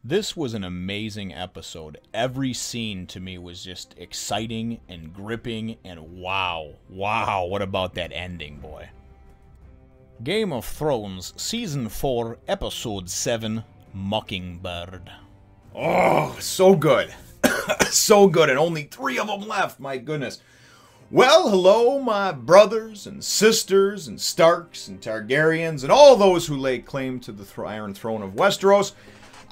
This was an amazing episode. Every scene to me was just exciting and gripping, and wow, what about that ending, boy? Game of Thrones, Season 4, Episode 7, Mockingbird. Oh, so good. So good, and only 3 of them left, my goodness. Well, hello, my brothers and sisters and Starks and Targaryens and all those who lay claim to the Iron Throne of Westeros.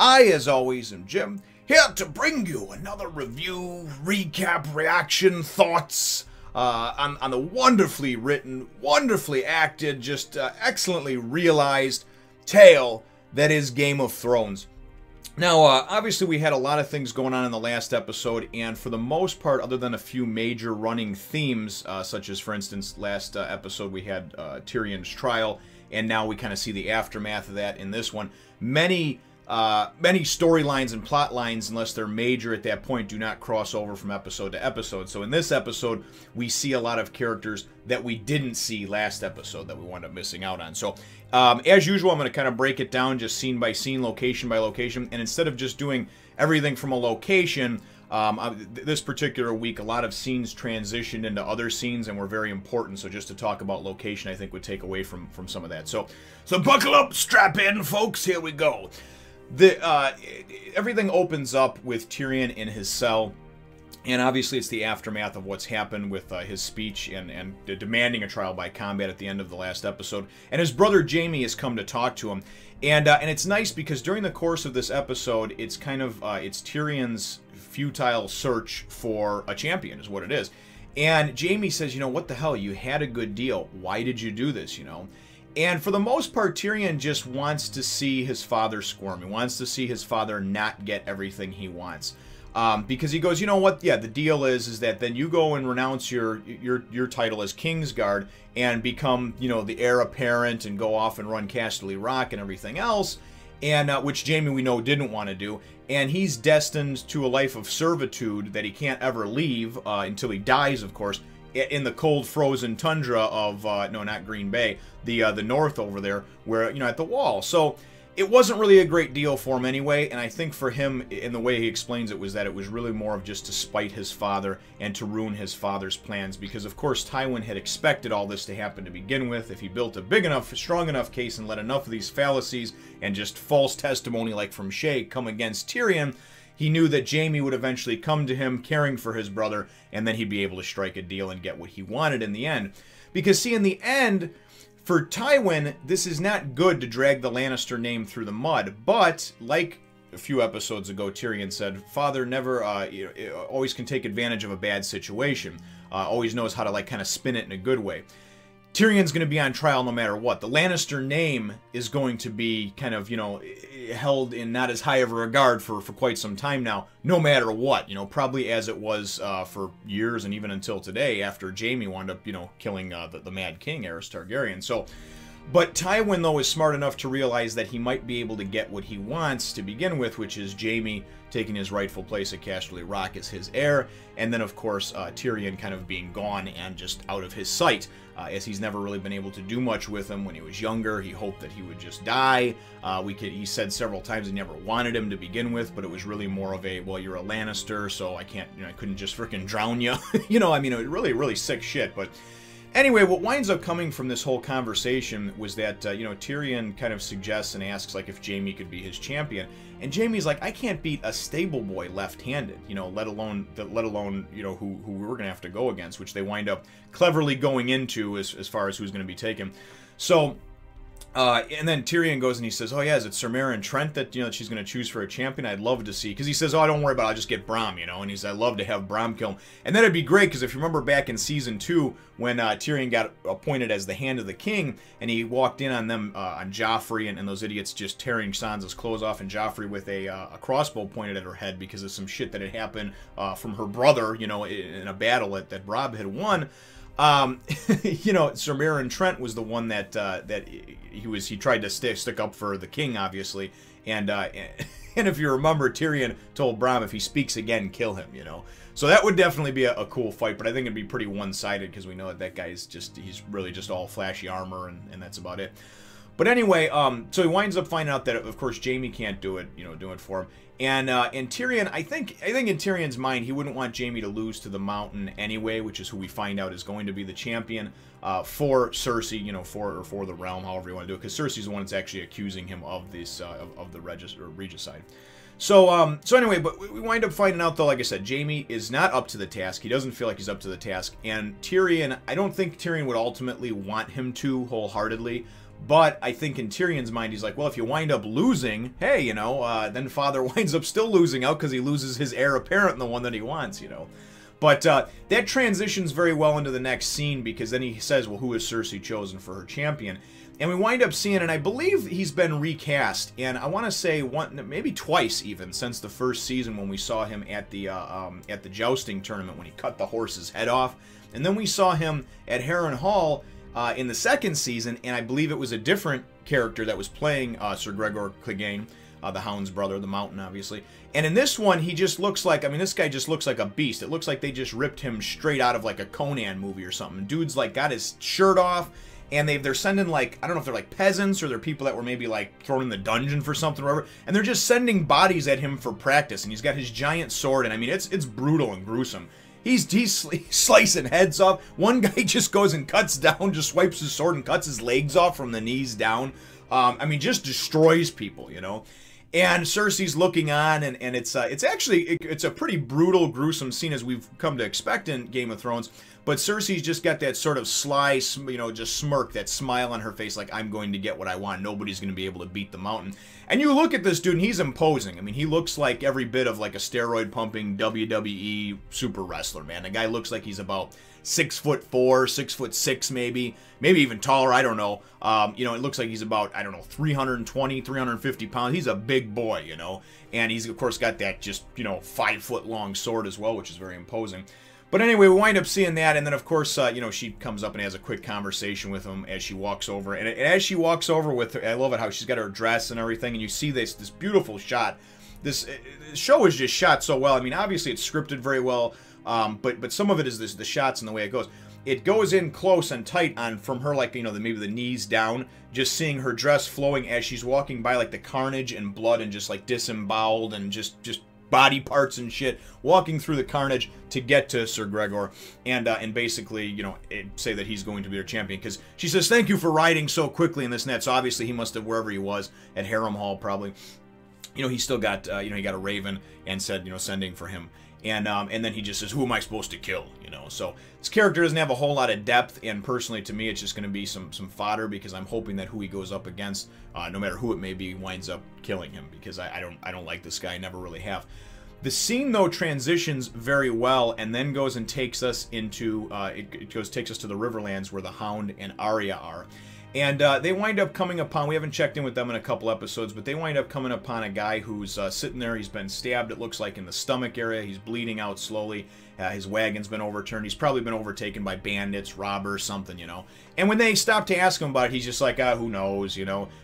I, as always, am Jim, here to bring you another review, recap, reaction, thoughts on the wonderfully written, wonderfully acted, just excellently realized tale that is Game of Thrones. Now, obviously we had a lot of things going on in the last episode, and for the most part, other than a few major running themes, such as, for instance, last episode we had Tyrion's trial, and now we kind of see the aftermath of that in this one. Many storylines and plot lines, unless they're major at that point, do not cross over from episode to episode. So in this episode, we see a lot of characters that we didn't see last episode that we wound up missing out on. So as usual, I'm going to kind of break it down just scene by scene, location by location. And instead of just doing everything from a location, this particular week, a lot of scenes transitioned into other scenes and were very important. So just to talk about location, I think would take away from some of that. So buckle up, strap in, folks. Here we go. Everything opens up with Tyrion in his cell, and obviously it's the aftermath of what's happened with his speech and demanding a trial by combat at the end of the last episode. And his brother Jaime has come to talk to him, and it's nice because during the course of this episode, it's kind of it's Tyrion's futile search for a champion, is what it is. And Jaime says, you know, what the hell? You had a good deal. Why did you do this? You know. And for the most part, Tyrion just wants to see his father squirm. He wants to see his father not get everything he wants. Because he goes, you know what? Yeah, the deal is that then you go and renounce your title as Kingsguard and become, you know, the heir apparent and go off and run Casterly Rock and everything else, and which Jaime we know didn't want to do. And he's destined to a life of servitude that he can't ever leave until he dies, of course, in the cold, frozen tundra of, no, not Green Bay, the north over there, where, you know, at the wall. So it wasn't really a great deal for him anyway, and I think for him, in the way he explains it, was that it was really more of just to spite his father and to ruin his father's plans, because, of course, Tywin had expected all this to happen to begin with. If he built a big enough, strong enough case and let enough of these fallacies and just false testimony like from Shae come against Tyrion, he knew that Jaime would eventually come to him caring for his brother, and then he'd be able to strike a deal and get what he wanted in the end. Because, see, in the end, for Tywin, this is not good to drag the Lannister name through the mud, but, like a few episodes ago, Tyrion said, father never, always can take advantage of a bad situation, always knows how to, like, kind of spin it in a good way. Tyrion's going to be on trial no matter what. The Lannister name is going to be kind of, you know, held in not as high of a regard for quite some time now, no matter what, you know, probably as it was for years and even until today after Jaime wound up, you know, killing the Mad King, Aerys Targaryen. So, but Tywin, though, is smart enough to realize that he might be able to get what he wants to begin with, which is Jaime taking his rightful place at Casterly Rock as his heir, and then, of course, Tyrion kind of being gone and just out of his sight, as he's never really been able to do much with him. When he was younger, he hoped that he would just die. He said several times he never wanted him to begin with, but it was really more of a, well, you're a Lannister, so I can't, you know, I couldn't just frickin' drown you. You know, I mean, it was really, really sick shit, but anyway, what winds up coming from this whole conversation was that, you know, Tyrion kind of suggests and asks, like, if Jaime could be his champion. And Jaime's like, I can't beat a stable boy left-handed, you know, let alone, you know, who we're going to have to go against, which they wind up cleverly going into as far as who's going to be taken. So, and then Tyrion goes and he says, oh yeah, is it Sir Meryn Trent that, you know, that she's going to choose for a champion? I'd love to see, because he says, oh, don't worry about it, I'll just get Brom, you know, and he says, I'd love to have Brom kill him. And that'd be great, because if you remember back in Season 2, when Tyrion got appointed as the Hand of the King, and he walked in on them, on Joffrey, and those idiots just tearing Sansa's clothes off, and Joffrey with a crossbow pointed at her head because of some shit that had happened from her brother, you know, in a battle that Robb had won. You know, Sir Meryn Trent was the one that he tried to stick up for the king, obviously, and if you remember, Tyrion told Brom, if he speaks again, kill him, you know. So that would definitely be a cool fight, but I think it'd be pretty one-sided, because we know that guy's he's really just all flashy armor, and that's about it. But anyway, so he winds up finding out that, of course, Jaime can't do it, do it for him. And Tyrion, I think in Tyrion's mind, he wouldn't want Jaime to lose to the Mountain anyway, which is who we find out is going to be the champion for Cersei, for the realm, however you want to do it, because Cersei's the one that's actually accusing him of this of the regicide. So anyway, but we wind up finding out, though, like I said, Jaime is not up to the task. He doesn't feel like he's up to the task. And Tyrion, I don't think Tyrion would ultimately want him to wholeheartedly. But I think in Tyrion's mind, he's like, well, if you wind up losing, hey, then Father winds up still losing out because he loses his heir apparent and the one that he wants, But that transitions very well into the next scene because then he says, well, who has Cersei chosen for her champion? And we wind up seeing, and I believe he's been recast, and I want to say maybe twice even, since the first season when we saw him at the jousting tournament when he cut the horse's head off. And then we saw him at Harrenhal in the second season, and I believe it was a different character that was playing Sir Gregor Clegane, the Hound's brother, the Mountain, obviously. And in this one, he just looks like, this guy just looks like a beast. It looks like they just ripped him straight out of like a Conan movie or something. Dude's like got his shirt off, and they're sending like, I don't know if they're like peasants or they're people that were maybe like thrown in the dungeon for something or whatever, and they're just sending bodies at him for practice, and he's got his giant sword, and it's brutal and gruesome. He's slicing heads off. One guy just goes and cuts down, just swipes his sword and cuts his legs off from the knees down. Just destroys people, And Cersei's looking on, and it's actually a pretty brutal, gruesome scene as we've come to expect in Game of Thrones. But Cersei's just got that sort of sly, just smirk, that smile on her face, like I'm going to get what I want. Nobody's going to be able to beat the Mountain. And you look at this dude, and he's imposing. He looks like every bit of like a steroid-pumping WWE super wrestler, man. The guy looks like he's about 6'4", 6'6", maybe even taller. I don't know. It looks like he's about, I don't know, 320, 350 pounds. He's a big boy, and he's of course got that just 5-foot long sword as well, which is very imposing. But anyway, we wind up seeing that, and then of course, she comes up and has a quick conversation with him as she walks over. And as she walks over with her, I love it how she's got her dress and everything, and you see this beautiful shot. This show is just shot so well. Obviously it's scripted very well, but some of it is the shots and the way it goes. It goes in close and tight on from her, like, maybe the knees down, just seeing her dress flowing as she's walking by, like the carnage and blood and just like disemboweled and just body parts and shit, walking through the carnage to get to Sir Gregor and basically, say that he's going to be their champion. Because she says, thank you for riding so quickly in this net. So obviously he must have, wherever he was, at Harrenhal probably, he still got, he got a raven and said, sending for him. And then he just says, who am I supposed to kill? So this character doesn't have a whole lot of depth, and personally to me it's just going to be some fodder, because I'm hoping that who he goes up against, no matter who it may be, winds up killing him, because I don't like this guy, I never really have. The scene though transitions very well, and then goes and takes us into takes us to the Riverlands where the Hound and Arya are. And they wind up coming upon, we haven't checked in with them in a couple episodes, but they wind up coming upon a guy who's sitting there. He's been stabbed, it looks like, in the stomach area. He's bleeding out slowly. His wagon's been overturned. He's probably been overtaken by bandits, robbers, something, And when they stop to ask him about it, he's just like, who knows,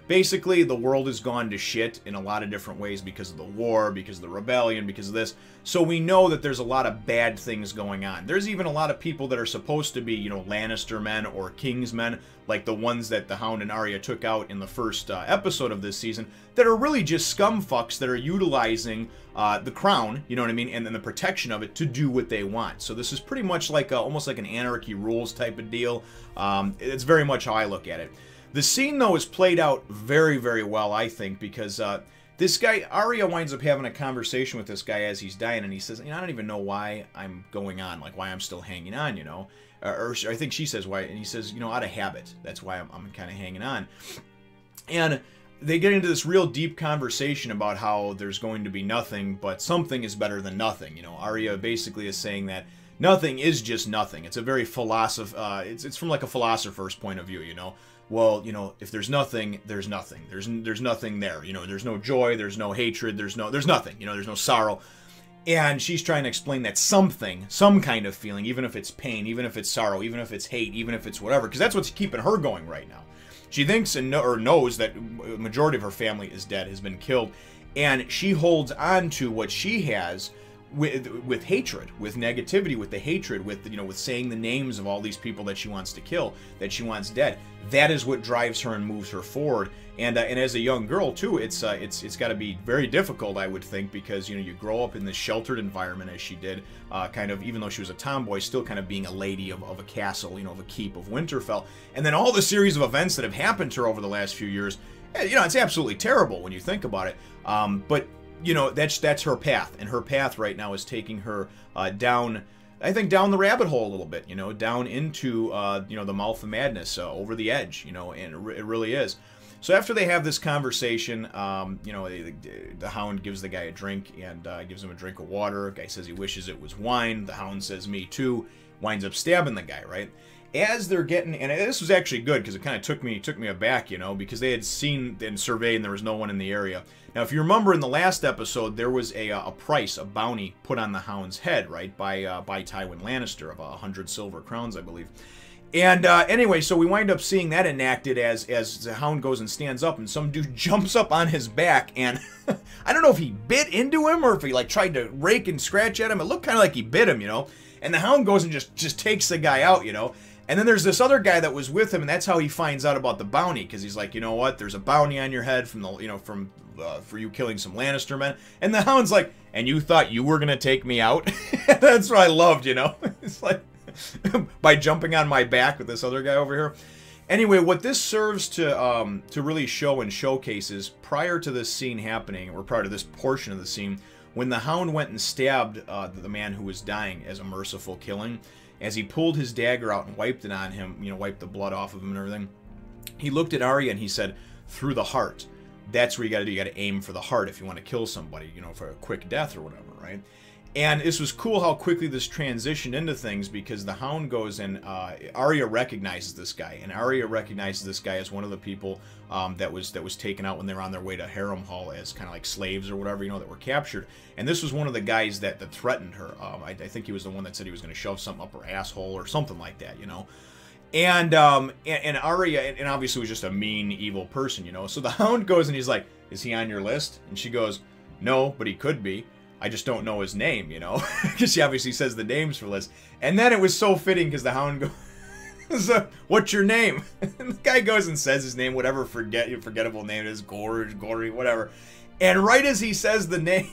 Basically, the world has gone to shit in a lot of different ways because of the war, because of the rebellion, because of this. So we know that there's a lot of bad things going on. There's even a lot of people that are supposed to be, Lannister men or King's men, like the ones that the Hound and Arya took out in the first episode of this season, that are really just scumfucks that are utilizing the crown, you know what I mean, and then the protection of it to do what they want. So this is pretty much like almost like an anarchy rules type of deal. It's very much how I look at it. The scene, though, is played out very, very well, I think, because this guy, Arya, winds up having a conversation with this guy as he's dying, and he says, I don't even know why I'm going on, like why I'm still hanging on, Or I think she says why, and he says, out of habit. That's why I'm kind of hanging on. And they get into this real deep conversation about how there's going to be nothing, but something is better than nothing. Arya basically is saying that nothing is just nothing. It's a very it's from like a philosopher's point of view, Well, if there's nothing, there's nothing. There's nothing there. There's no joy, there's no hatred, there's nothing. There's no sorrow. And she's trying to explain that something, some kind of feeling, even if it's pain, even if it's sorrow, even if it's hate, even if it's whatever, because that's what's keeping her going right now. She thinks or knows that the majority of her family is dead, has been killed, and she holds on to what she has with hatred, with negativity, with the hatred, with with saying the names of all these people that she wants to kill, that she wants dead. That is what drives her and moves her forward. And as a young girl too, it's got to be very difficult, I would think, because you grow up in this sheltered environment as she did, kind of, even though she was a tomboy, still kind of being a lady of a castle, of a keep of Winterfell, and then all the series of events that have happened to her over the last few years. It's absolutely terrible when you think about it. But that's her path, and her path right now is taking her down. I think down the rabbit hole a little bit, down into the mouth of madness, over the edge, and it really is. So after they have this conversation, the Hound gives the guy a drink and gives him a drink of water. The guy says he wishes it was wine. The Hound says, me too. Winds up stabbing the guy, right? As they're getting, and this was actually good because it kind of took me aback, because they had seen and surveyed and there was no one in the area. Now, if you remember in the last episode, there was a price, a bounty put on the Hound's head, right, by Tywin Lannister of 100 silver crowns, I believe. And anyway, so we wind up seeing that enacted as the Hound goes and stands up, and some dude jumps up on his back, and I don't know if he bit into him or if he tried to rake and scratch at him. It looked kind of like he bit him, And the Hound goes and just takes the guy out, And then there's this other guy that was with him, and that's how he finds out about the bounty, because he's like, you know what? There's a bounty on your head from the, for you killing some Lannister men. And the Hound's like, and you thought you were gonna take me out? That's what I loved, It's like by jumping on my back with this other guy over here. Anyway, what this serves to really show and showcase is prior to this scene happening, or prior to this portion of the scene, when the Hound went and stabbed the man who was dying as a merciful killing. As he pulled his dagger out and wiped it on him, wiped the blood off of him and everything, he looked at Arya and he said, through the heart. That's where you got to do. You got to aim for the heart if you want to kill somebody, for a quick death or whatever, right? And this was cool how quickly this transitioned into things, because the Hound goes and Arya recognizes this guy, and Arya recognizes this guy as one of the people that was taken out when they were on their way to Harrenhal as kind of like slaves or whatever, that were captured. And this was one of the guys that threatened her. I think he was the one that said he was going to shove something up her asshole or something like that, And Arya, and obviously was just a mean, evil person, So the Hound goes and he's like, "Is he on your list?" And she goes, "No, but he could be. I just don't know his name, Because she obviously says the names for Liz." And then it was so fitting because the Hound goes, "What's your name?" And the guy goes and says his name, whatever forgettable name it is, Gorge, Gory, whatever. And right as he says the name,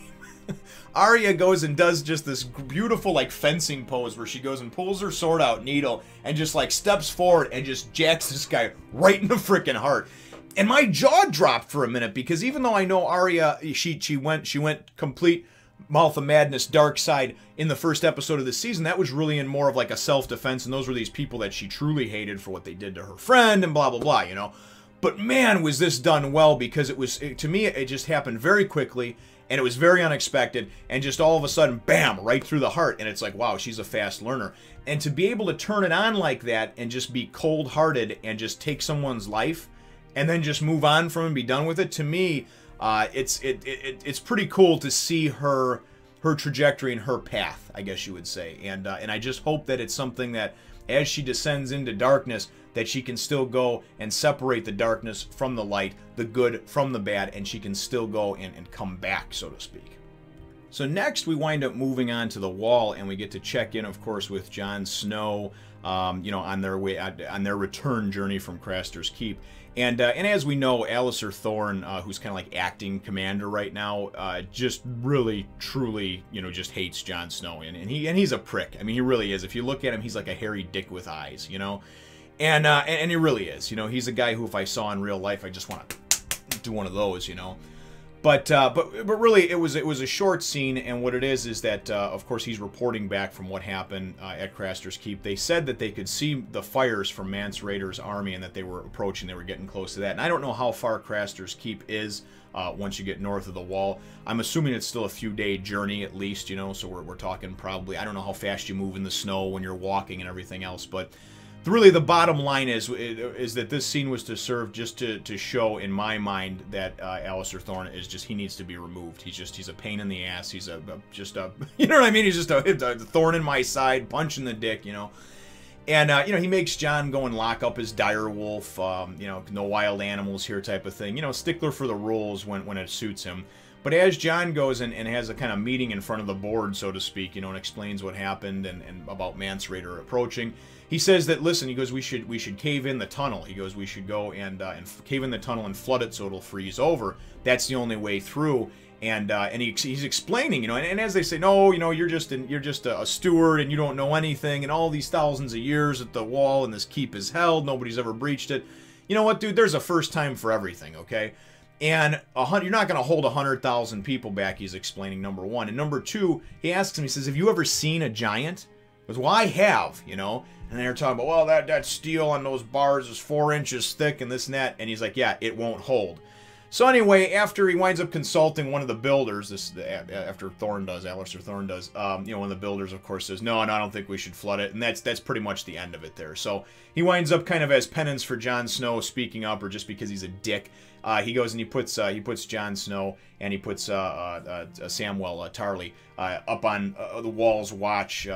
Arya goes and does just this beautiful fencing pose where she goes and pulls her sword out, needle, and just steps forward and just jacks this guy right in the freaking heart. And my jaw dropped for a minute, because even though I know Arya, she went complete mouth of madness, dark side in the first episode of the season, that was really in more of a self-defense, and those were these people that she truly hated for what they did to her friend and blah blah blah, But man, was this done well, because to me it just happened very quickly, and it was very unexpected, and just all of a sudden, bam, right through the heart. And it's like, wow, she's a fast learner. And to be able to turn it on like that and just be cold-hearted and just take someone's life and then just move on from it and be done with it, to me, it's pretty cool to see her trajectory and her path, I guess you would say. And I just hope that it's something that, as she descends into darkness, that she can still go and separate the darkness from the light, the good from the bad, and she can still go and come back, so to speak. So next, we wind up moving on to the Wall, and we get to check in, of course, with Jon Snow, on their return journey from Craster's Keep. And as we know, Alliser Thorne, who's kind of acting commander right now, just really, truly, just hates Jon Snow, and he's a prick. I mean, he really is. If you look at him, he's like a hairy dick with eyes, And he really is. He's a guy who, if I saw in real life, I just want to do one of those, But really, it was a short scene, and what it is that, of course, he's reporting back from what happened at Craster's Keep. They said that they could see the fires from Mance Rayder's army, and that they were approaching, they were getting close to that. And I don't know how far Craster's Keep is once you get north of the Wall. I'm assuming it's still a few-day journey at least, so we're talking probably, I don't know how fast you move in the snow when you're walking and everything else, but really the bottom line is that this scene was to serve just to show, in my mind, that Alliser Thorne is just, he needs to be removed. He's a pain in the ass. He's just a you know what I mean? He's just a thorn in my side, punch in the dick, And, he makes Jon go and lock up his dire wolf, no wild animals here type of thing. Stickler for the rules when it suits him. But as Jon goes and has a kind of meeting in front of the board, so to speak, and explains what happened and about Mance Rayder approaching, he says that, listen, he goes, we should cave in the tunnel. He goes, we should go and cave in the tunnel and flood it so it'll freeze over. That's the only way through. And he's explaining, and as they say, no, you're just a steward and you don't know anything, and all these thousands of years that the wall and this keep is held, nobody's ever breached it. You know what, dude? There's a first time for everything, okay? And you're not going to hold 100,000 people back, he's explaining, number one. And number two, he asks him, he says, have you ever seen a giant? He goes, well, I have, And they're talking about, well, that steel on those bars is 4 inches thick and this and that. And he's like, yeah, it won't hold. So anyway, after he winds up consulting one of the builders, after Alistair Thorne does, one of the builders, of course, says, no, I don't think we should flood it, and that's pretty much the end of it there. So he winds up kind of as penance for Jon Snow speaking up, or just because he's a dick. He goes and he puts Jon Snow and he puts Samwell Tarly up on the Wall's watch,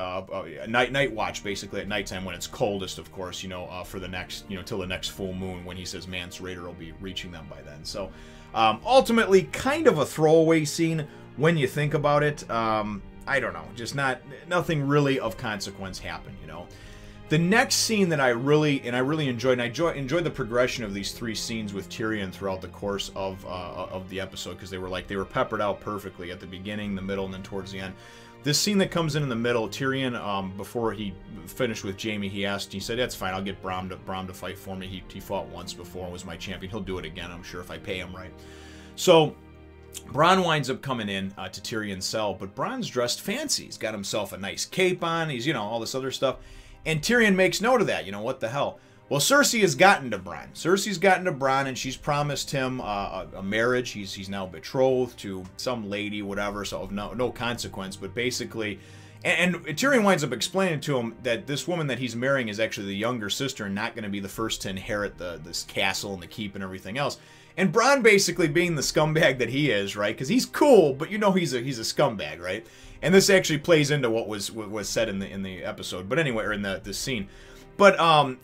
night watch, basically at nighttime when it's coldest, of course, for the next, till the next full moon, when he says Mance Rayder will be reaching them by then. So ultimately, kind of a throwaway scene when you think about it. I don't know, just nothing really of consequence happened, The next scene that I really enjoyed, and I enjoyed the progression of these 3 scenes with Tyrion throughout the course of the episode, because they were peppered out perfectly at the beginning, the middle, and then towards the end. This scene that comes in the middle, Tyrion, before he finished with Jaime, he said, that's fine, I'll get Bronn to fight for me. He fought once before and was my champion. He'll do it again, I'm sure, if I pay him right. So Bronn winds up coming in to Tyrion's cell, but Bronn's dressed fancy. He's got himself a nice cape on, he's, all this other stuff. And Tyrion makes note of that, what the hell. Well, Cersei has gotten to Bronn. Cersei's gotten to Bronn, and she's promised him a marriage. He's now betrothed to some lady, whatever, so of no consequence. But basically, and Tyrion winds up explaining to him that this woman that he's marrying is actually the younger sister and not going to be the first to inherit this castle and the keep and everything else. And Bronn, basically being the scumbag that he is, right? Because he's cool, but he's a scumbag, right? And this actually plays into what was said in the episode, but anyway, or in the scene. But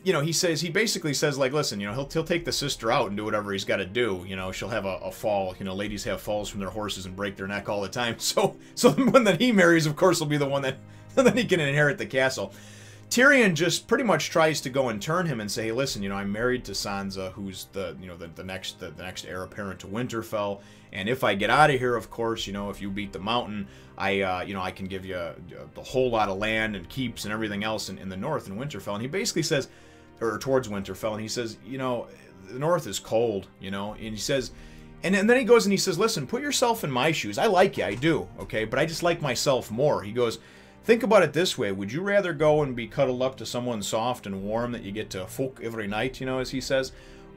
he basically says, like, listen, he'll take the sister out and do whatever he's got to do. She'll have a fall. Ladies have falls from their horses and break their neck all the time. So the one that he marries, of course, will be the one that then he can inherit the castle. Tyrion just pretty much tries to go and turn him and say, hey, listen, I'm married to Sansa, who's the next heir apparent to Winterfell, and if I get out of here, of course, if you beat the mountain, I can give you a whole lot of land and keeps and everything else in the north in Winterfell. And he basically says, or towards Winterfell, and he says, the north is cold, and he says, and then he goes and he says, listen, put yourself in my shoes. I like you, I do, okay, but I just like myself more. He goes, think about it this way. Would you rather go and be cuddled up to someone soft and warm that you get to fuck every night, as he says?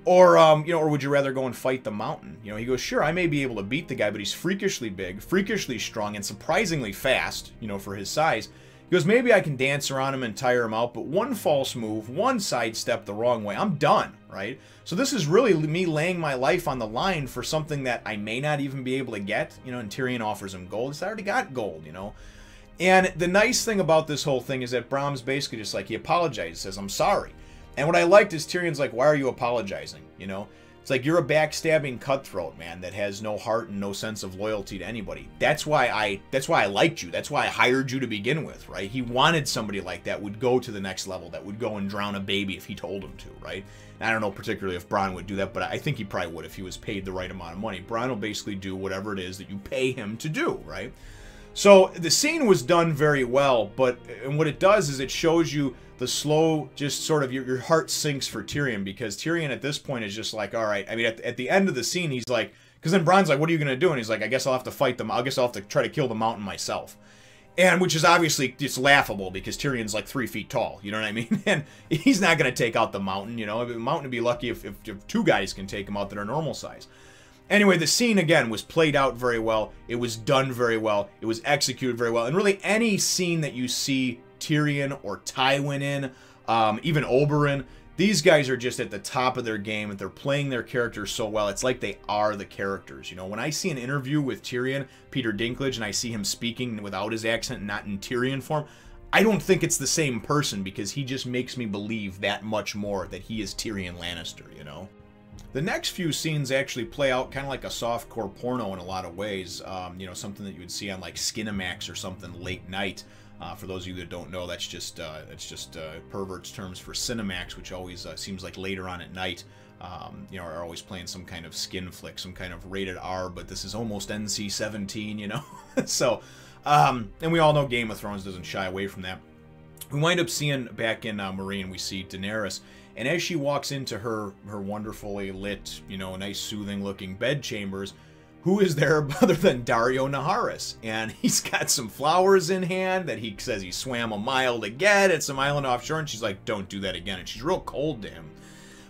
Or, or would you rather go and fight the mountain? He goes, sure, I may be able to beat the guy, but he's freakishly big, freakishly strong, and surprisingly fast, for his size. He goes, maybe I can dance around him and tire him out, but one false move, one sidestep the wrong way, I'm done, right? So this is really me laying my life on the line for something that I may not even be able to get, and Tyrion offers him gold. He's already got gold, And the nice thing about this whole thing is that Brom's basically just like, he apologizes, says, I'm sorry. And what I liked is Tyrion's like, why are you apologizing? It's like, you're a backstabbing cutthroat, man, that has no heart and no sense of loyalty to anybody. That's why I liked you. That's why I hired you to begin with, right? He wanted somebody like that, would go to the next level, that would go and drown a baby if he told him to, right? And I don't know particularly if Bronn would do that, but I think he probably would if he was paid the right amount of money. Bronn will basically do whatever it is that you pay him to do, right? So the scene was done very well, and what it does is it shows you the slow, just sort of your heart sinks for Tyrion, because Tyrion at this point is just like, all right. I mean, at the end of the scene, he's like, because then Bronn's like, what are you going to do? And he's like, I guess I'll have to fight them. I guess I'll have to try to kill the mountain myself. And which is obviously just laughable because Tyrion's like 3 feet tall, you know what I mean? And he's not going to take out the mountain, The mountain would be lucky if 2 guys can take him out that are normal size. Anyway, the scene, again, was played out very well. It was done very well. It was executed very well. And really, any scene that you see Tyrion or Tywin in, even Oberyn, these guys are just at the top of their game, and they're playing their characters so well. It's like they are the characters. When I see an interview with Tyrion, Peter Dinklage, and I see him speaking without his accent, not in Tyrion form, I don't think it's the same person, because he just makes me believe that much more that he is Tyrion Lannister, The next few scenes actually play out kind of like a softcore porno in a lot of ways. You know, something that you would see on like Skinamax or something late night. For those of you that don't know, that's just perverts terms for Cinemax, which always seems like later on at night. You know, are always playing some kind of skin flick, some kind of rated R, but this is almost NC-17, you know? So, and we all know Game of Thrones doesn't shy away from that. We wind up seeing back in Meereen, we see Daenerys, and as she walks into her wonderfully lit, you know, nice soothing looking bed chambers, who is there other than Daario Naharis? And he's got some flowers in hand that he says he swam a mile to get. It's some island offshore, and she's like, don't do that again. And she's real cold to him.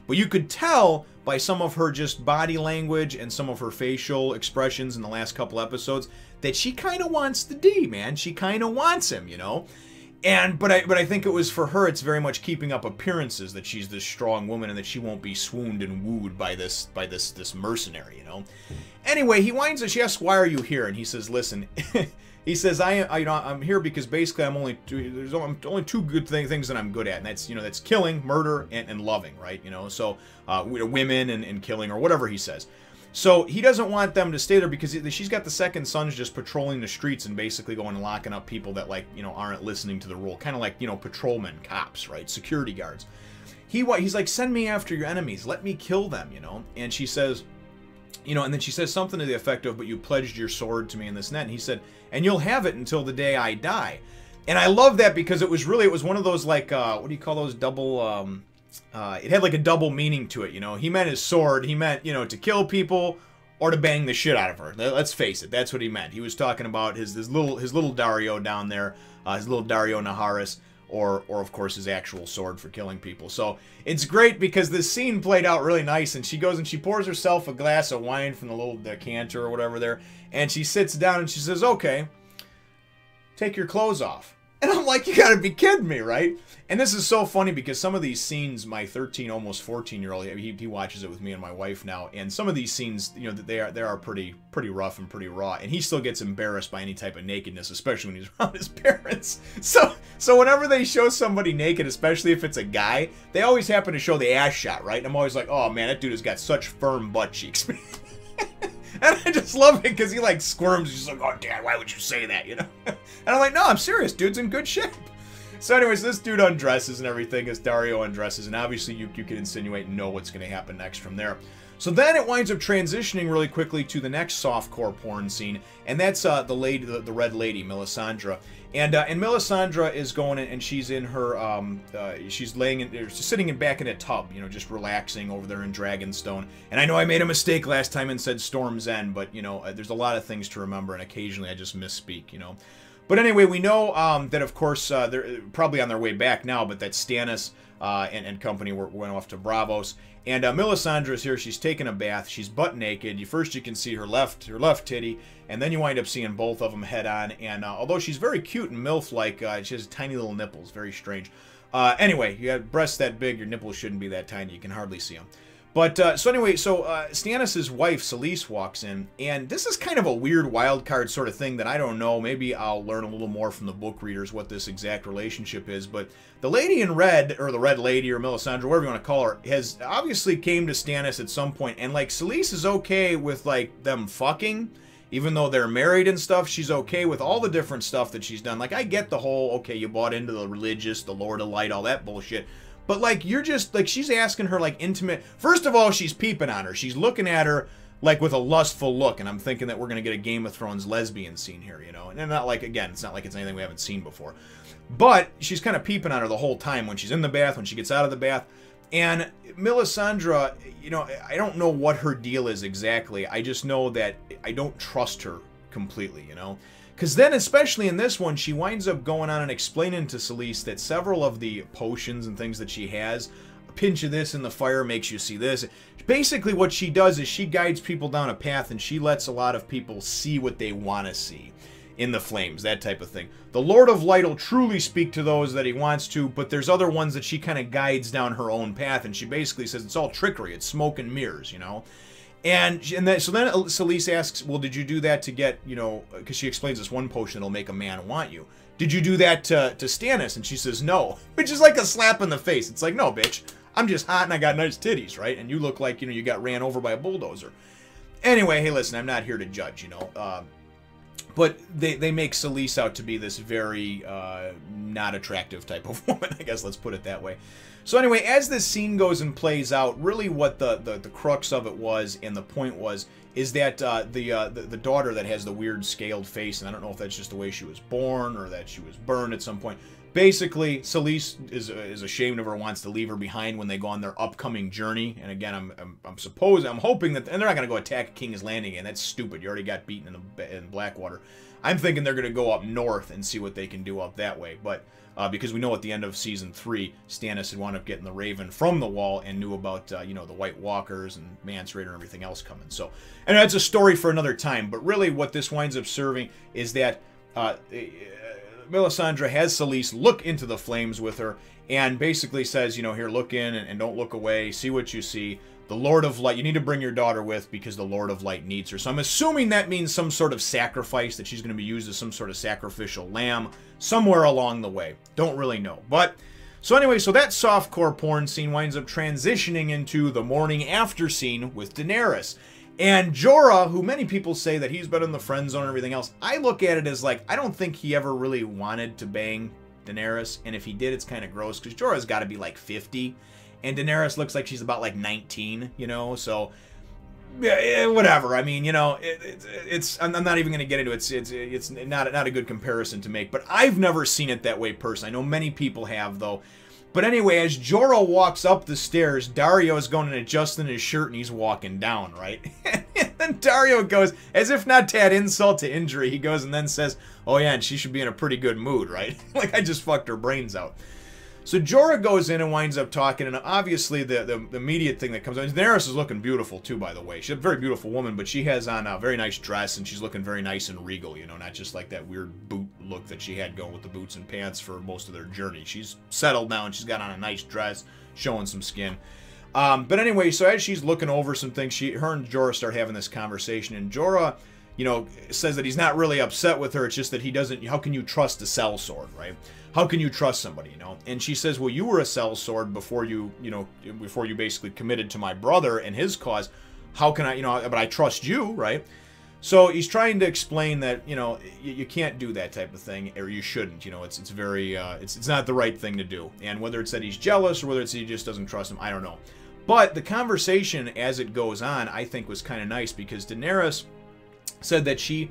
But you could tell by some of her just body language and some of her facial expressions in the last couple episodes that she kind of wants the D, man. She kind of wants him, you know? But I think it was for her, it's very much keeping up appearances that she's this strong woman and that she won't be swooned and wooed by this mercenary, you know. Anyway, she asks, "Why are you here?" And he says, "Listen," he says, I'm here because basically there's only two good things that I'm good at, and that's killing, murder, and loving, right? You know, so women and killing or whatever he says." So he doesn't want them to stay there because she's got the second sons just patrolling the streets and basically going and locking up people that, like, you know, aren't listening to the rule. Kind of like, you know, patrolmen, cops, right? Security guards. He's like, "Send me after your enemies. Let me kill them," you know? And she says, you know, and then she says something to the effect of, "But you pledged your sword to me in this net." And he said, "And you'll have it until the day I die." And I love that because it was one of those, like, what do you call those double... it had like a double meaning to it, you know. He meant his sword. He meant, you know, to kill people or to bang the shit out of her. Let's face it, that's what he meant. He was talking about his little Daario down there, his little Daario Naharis, or of course his actual sword for killing people. So it's great because this scene played out really nice, and she goes and she pours herself a glass of wine from the little decanter or whatever there, and she sits down and she says, "Okay, take your clothes off." And I'm like, you gotta be kidding me, right? And this is so funny because some of these scenes, my 13, almost 14-year-old, he watches it with me and my wife now, and some of these scenes, you know, they are pretty rough and pretty raw, and he still gets embarrassed by any type of nakedness, especially when he's around his parents. So whenever they show somebody naked, especially if it's a guy, they always happen to show the ass shot, right? And I'm always like, oh man, that dude has got such firm butt cheeks. And I just love it because he, like, squirms. He's like, "Oh, Dad, why would you say that?" You know? And I'm like, no, I'm serious. Dude's in good shape. So anyways, this dude undresses and everything as Daario undresses. And obviously you can insinuate and know what's going to happen next from there. So then it winds up transitioning really quickly to the next softcore porn scene. And that's the Red Lady, Melisandre. And Melisandre is going in, and she's in her, she's sitting back in a tub, you know, just relaxing over there in Dragonstone. And I know I made a mistake last time and said Storm's End, but, you know, there's a lot of things to remember, and occasionally I just misspeak, you know. But anyway, we know that, of course, they're probably on their way back now, but that Stannis and company went off to Braavos. And Melisandre is here. She's taking a bath. She's butt naked. First you can see her left titty, and then you wind up seeing both of them head on. And although she's very cute and MILF-like, she has tiny little nipples. Very strange. Anyway, you have breasts that big. Your nipples shouldn't be that tiny. You can hardly see them. But, so Stannis' wife, Selyse, walks in, and this is kind of a weird wild card sort of thing that I don't know. Maybe I'll learn a little more from the book readers what this exact relationship is, but the Lady in Red, or the Red Lady, or Melisandre, whatever you want to call her, has obviously came to Stannis at some point, and, like, Selyse is okay with, like, them fucking, even though they're married and stuff. She's okay with all the different stuff that she's done. Like, I get the whole, okay, you bought into the religious, the Lord of Light, all that bullshit. But, like, you're just, like, she's asking her, like, intimate... First of all, she's peeping on her. She's looking at her, like, with a lustful look. And I'm thinking that we're going to get a Game of Thrones lesbian scene here, you know? And not like, again, it's not like it's anything we haven't seen before. But she's kind of peeping on her the whole time when she's in the bath, when she gets out of the bath. And Melisandre, you know, I don't know what her deal is exactly. I just know that I don't trust her completely, you know? Because then, especially in this one, she winds up going on and explaining to Selyse that several of the potions and things that she has, a pinch of this in the fire makes you see this. Basically, what she does is she guides people down a path, and she lets a lot of people see what they want to see in the flames, that type of thing. The Lord of Light will truly speak to those that he wants to, but there's other ones that she kind of guides down her own path, and she basically says it's all trickery, it's smoke and mirrors, you know? So then Selyse asks, well, did you do that to get, you know, because she explains this one potion that'll make a man want you. Did you do that to Stannis? And she says, no. Which is like a slap in the face. It's like, no, bitch. I'm just hot and I got nice titties, right? And you look like, you got ran over by a bulldozer. Anyway, hey, listen, I'm not here to judge, But they make Selyse out to be this very not attractive type of woman, I guess, let's put it that way. So anyway, as this scene goes and plays out, really what the crux of it was, and the point was, is that the daughter that has the weird scaled face, and I don't know if that's just the way she was born or that she was burned at some point. Basically, Selyse is ashamed of her, wants to leave her behind when they go on their upcoming journey. And again, I'm hoping that, and they're not going to go attack King's Landing again. That's stupid. You already got beaten in Blackwater. I'm thinking they're going to go up north and see what they can do up that way. But because we know at the end of season 3, Stannis had wound up getting the Raven from the Wall and knew about the White Walkers and Mance Rayder and everything else coming. So, and that's a story for another time. But really, what this winds up serving is that Melisandre has Selyse look into the flames with her and basically says, here, look in and don't look away. See what you see. The Lord of Light, you need to bring your daughter with because the Lord of Light needs her. So I'm assuming that means some sort of sacrifice, that she's going to be used as some sort of sacrificial lamb somewhere along the way. Don't really know. But, so anyway, so that softcore porn scene winds up transitioning into the morning after scene with Daenerys. And Jorah, who many people say that he's been in the friend zone and everything else, I look at it as like, I don't think he ever really wanted to bang Daenerys. And if he did, it's kind of gross because Jorah's got to be like 50. And Daenerys looks like she's about like 19, so yeah, whatever. I mean, it's I'm not even going to get into it. It's not a good comparison to make, but I've never seen it that way personally. I know many people have, though. But anyway, as Jorah walks up the stairs, Dario is going and adjusting his shirt, and he's walking down, right? And then Dario goes, as if not to add insult to injury, he goes and then says, oh yeah, and she should be in a pretty good mood, right? Like, I just fucked her brains out. So Jorah goes in and winds up talking, and obviously the immediate thing that comes out, Daenerys is looking beautiful too, by the way. She's a very beautiful woman, but she has on a very nice dress, and she's looking very nice and regal, not just like that weird boot look that she had going with the boots and pants for most of their journey. She's settled now, and she's got on a nice dress, showing some skin. But anyway, so as she's looking over some things, her and Jorah start having this conversation, and Jorah, says that he's not really upset with her. It's just that he doesn't, how can you trust a sellsword, right? How can you trust somebody, And she says, well, you were a sellsword before you basically committed to my brother and his cause. How can I, but I trust you, right? So he's trying to explain that, you can't do that type of thing, or you shouldn't, it's very, it's not the right thing to do. And whether it's that he's jealous or whether it's that he just doesn't trust him, I don't know. But the conversation as it goes on, I think was kind of nice because Daenerys said that she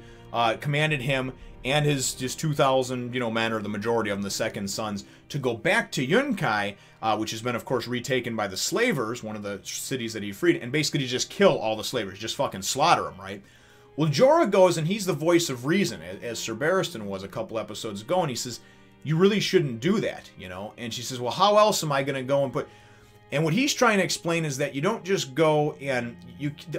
commanded him and his 2,000, men, or the majority of them, the second sons, to go back to Yunkai, which has been, of course, retaken by the slavers, one of the cities that he freed, and basically to just kill all the slavers, just fucking slaughter them, right? Well, Jorah goes, and he's the voice of reason, as Sir Barristan was a couple episodes ago, and he says, you really shouldn't do that, And she says, well, how else am I going to go and put... And what he's trying to explain is that you don't just go and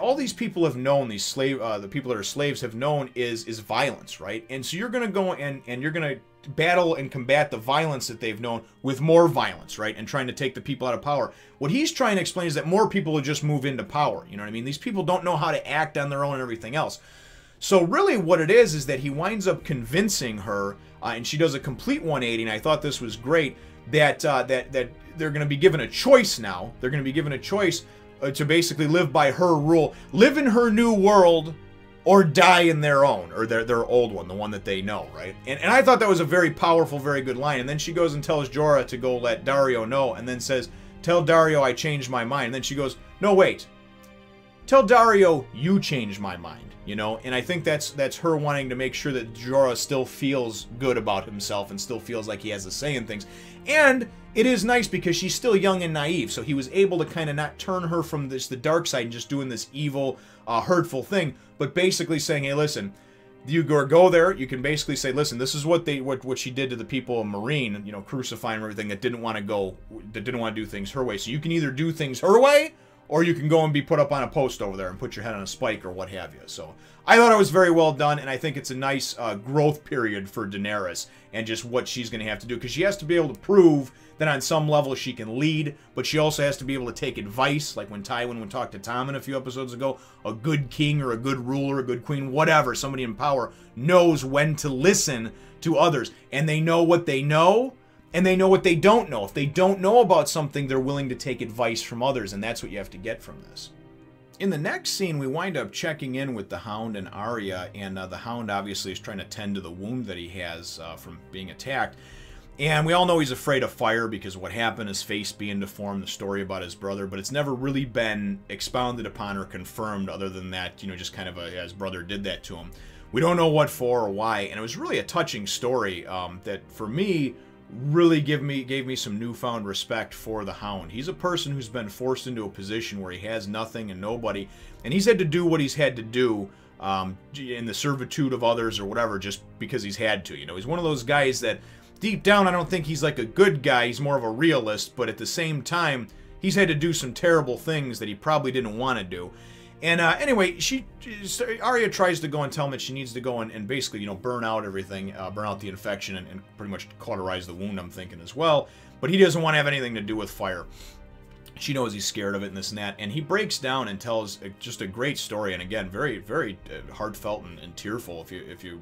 all these people have known, these the people that are slaves have known is violence, right? And so you're going to go and you're going to battle and combat the violence that they've known with more violence, right? And trying to take the people out of power. What he's trying to explain is that more people will just move into power. You know what I mean? These people don't know how to act on their own and everything else. So really what it is that he winds up convincing her, and she does a complete 180, and I thought this was great, that they're going to be given a choice now. They're going to be given a choice to basically live by her rule. Live in her new world or die in their own, or their old one, the one that they know, right? And I thought that was a very powerful, very good line. And then she goes and tells Jorah to go let Dario know, and then says, tell Dario I changed my mind. And then she goes, no, wait. Tell Dario you changed my mind. And I think that's her wanting to make sure that Jorah still feels good about himself and still feels like he has a say in things. And it is nice because she's still young and naive, so he was able to kind of not turn her from the dark side and just doing this evil, hurtful thing, but basically saying, hey, listen, you go there, you can basically say, listen, this is what she did to the people of Marine, crucifying everything that didn't want to do things her way. So you can either do things her way, or you can go and be put up on a post over there and put your head on a spike or what have you. So I thought it was very well done, and I think it's a nice growth period for Daenerys and just what she's going to have to do. Because she has to be able to prove that on some level she can lead, but she also has to be able to take advice, like when Tywin would talk to Tommen a few episodes ago. A good king or a good ruler, a good queen, whatever, somebody in power knows when to listen to others. And they know what they know, and they know what they don't know. If they don't know about something, they're willing to take advice from others, and that's what you have to get from this. In the next scene, we wind up checking in with the Hound and Arya, and the Hound obviously is trying to tend to the wound that he has from being attacked. And we all know he's afraid of fire because of what happened, his face being deformed, the story about his brother, but it's never really been expounded upon or confirmed other than that, you know, just kind of his brother did that to him. We don't know what for or why, and it was really a touching story that, for me, really gave me some newfound respect for the Hound. He's a person who's been forced into a position where he has nothing and nobody, and he's had to do what he's had to do in the servitude of others or whatever, just because he's had to. You know, he's one of those guys that, deep down, I don't think he's like a good guy. He's more of a realist, but at the same time, he's had to do some terrible things that he probably didn't want to do. And anyway, Arya tries to go and tell him that she needs to go and basically, you know, burn out everything, burn out the infection, and pretty much cauterize the wound, I'm thinking, as well. But he doesn't want to have anything to do with fire. She knows he's scared of it and this and that, and he breaks down and tells just a great story, and again, very, very heartfelt and tearful if you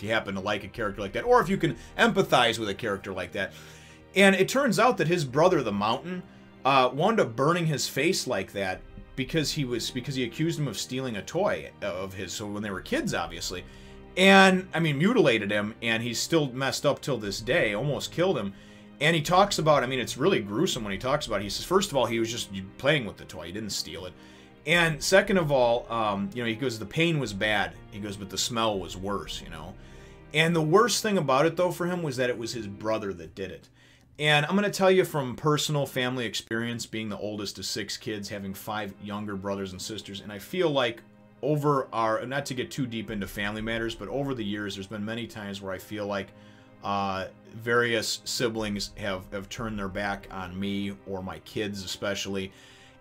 happen to like a character like that, or if you can empathize with a character like that. And it turns out that his brother, the Mountain, wound up burning his face like that because he accused him of stealing a toy of his. So when they were kids, obviously, and I mean mutilated him, and he's still messed up till this day, almost killed him. And he talks about, I mean, it's really gruesome when he talks about it. He says, first of all, he was just playing with the toy. He didn't steal it. And second of all, you know, he goes, the pain was bad. He goes, but the smell was worse, you know. And the worst thing about it, though, for him was that it was his brother that did it. And I'm going to tell you from personal family experience, being the oldest of 6 kids, having 5 younger brothers and sisters, and I feel like over our, not to get too deep into family matters, but over the years, there's been many times where I feel like various siblings have turned their back on me or my kids especially,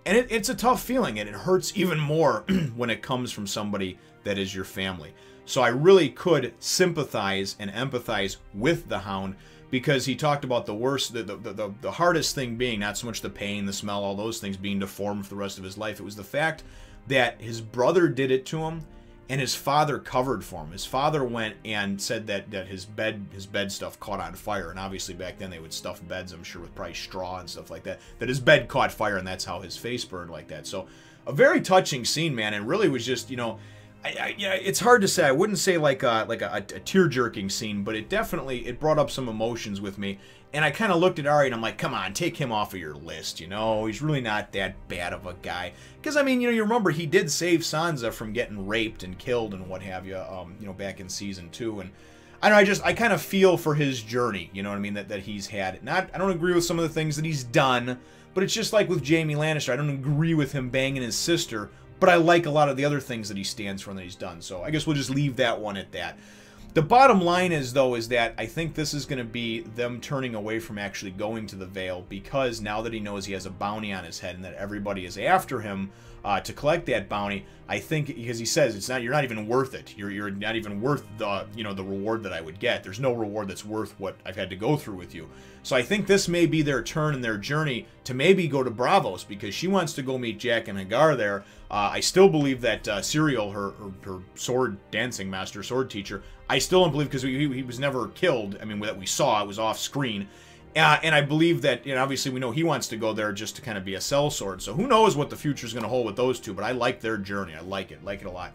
and it's a tough feeling, and it hurts even more when it comes from somebody that is your family. So I really could sympathize and empathize with the Hound, because he talked about the worst, the hardest thing being not so much the pain, the smell, all those things, being deformed for the rest of his life. It was the fact that his brother did it to him, and his father covered for him. His father went and said that his bed stuff caught on fire, and obviously back then they would stuff beds, I'm sure, with probably straw and stuff like that. That his bed caught fire, and that's how his face burned like that. So a very touching scene, man, and really was just, you know, it's hard to say. I wouldn't say like a tear-jerking scene, but it brought up some emotions with me. And I kind of looked at Arya and I'm like, come on, take him off of your list, you know? He's really not that bad of a guy. Because, I mean, you know, you remember he did save Sansa from getting raped and killed and what have you, you know, back in Season 2. And I don't know, I kind of feel for his journey, you know what I mean, that he's had. I don't agree with some of the things that he's done, but it's just like with Jaime Lannister. I don't agree with him banging his sister, but I like a lot of the other things that he stands for and that he's done. So I guess we'll just leave that one at that. The bottom line is, though, is that I think this is going to be them turning away from actually going to the Vale, because now that he knows he has a bounty on his head and that everybody is after him to collect that bounty, I think, because he says you're not even worth it. You're not even worth the reward that I would get. There's no reward that's worth what I've had to go through with you. So I think this may be their turn in their journey to maybe go to Braavos, because she wants to go meet Jack and Hagar there. I still believe that Cyril, her sword dancing master, sword teacher, I still don't believe, because he was never killed. I mean, that we saw, it was off screen. And I believe that, you know, obviously we know he wants to go there just to kind of be a sellsword. So who knows what the future's going to hold with those two, but I like their journey. I like it a lot.